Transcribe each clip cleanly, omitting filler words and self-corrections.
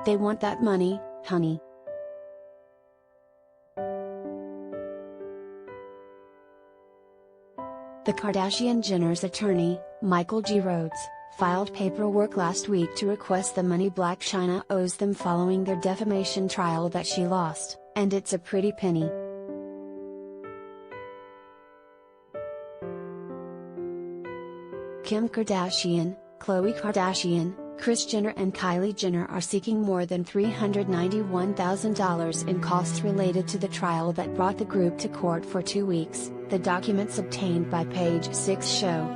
They want that money, honey. The Kardashian-Jenners' attorney, Michael G. Rhodes, filed paperwork last week to request the money Blac Chyna owes them following their defamation trial that she lost, and it's a pretty penny. Kim Kardashian, Khloe Kardashian, Kris Jenner and Kylie Jenner are seeking more than $391,000 in costs related to the trial that brought the group to court for 2 weeks, the documents obtained by Page Six show.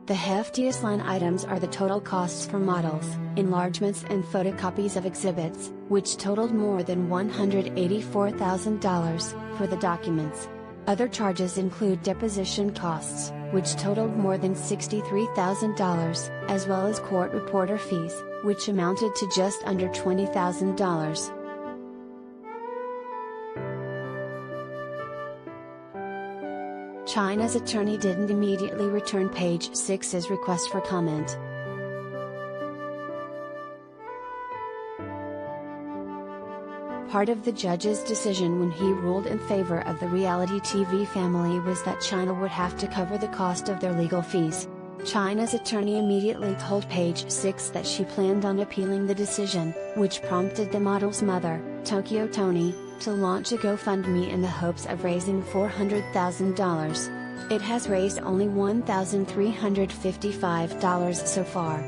The heftiest line items are the total costs for models, enlargements and photocopies of exhibits, which totaled more than $184,000, for the documents. Other charges include deposition costs, which totaled more than $63,000, as well as court reporter fees, which amounted to just under $20,000. Chyna's attorney didn't immediately return Page Six's request for comment. Part of the judge's decision when he ruled in favor of the reality TV family was that Chyna would have to cover the cost of their legal fees. Chyna's attorney immediately told Page Six that she planned on appealing the decision, which prompted the model's mother, Tokyo Toni, to launch a GoFundMe in the hopes of raising $400,000. It has raised only $1,355 so far.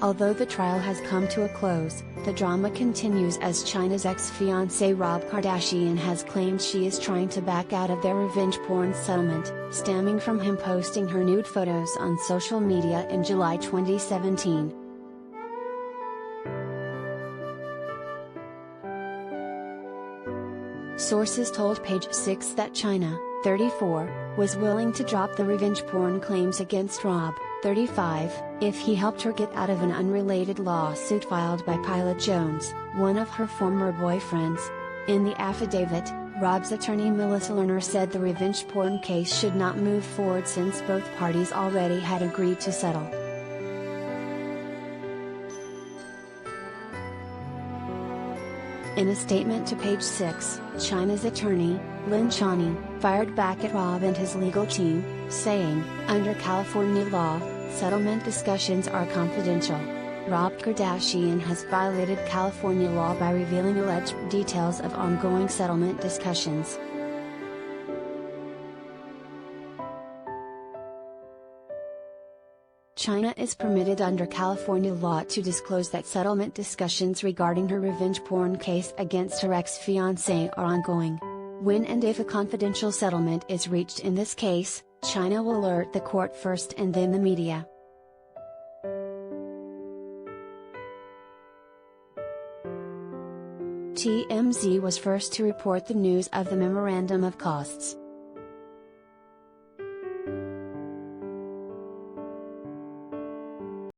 Although the trial has come to a close, the drama continues as Chyna's ex-fiancé Rob Kardashian has claimed she is trying to back out of their revenge porn settlement, stemming from him posting her nude photos on social media in July 2017. Sources told Page Six that Chyna, 34, was willing to drop the revenge porn claims against Rob, 35, if he helped her get out of an unrelated lawsuit filed by Pilot Jones, one of her former boyfriends. In the affidavit, Rob's attorney Melissa Lerner said the revenge porn case should not move forward since both parties already had agreed to settle. In a statement to Page Six, Chyna's attorney, Lynn Chani, fired back at Rob and his legal team, saying, "Under California law, settlement discussions are confidential. Rob Kardashian has violated California law by revealing alleged details of ongoing settlement discussions." Chyna is permitted under California law to disclose that settlement discussions regarding her revenge porn case against her ex-fiancé are ongoing. When and if a confidential settlement is reached in this case, Chyna will alert the court first and then the media. TMZ was first to report the news of the memorandum of costs.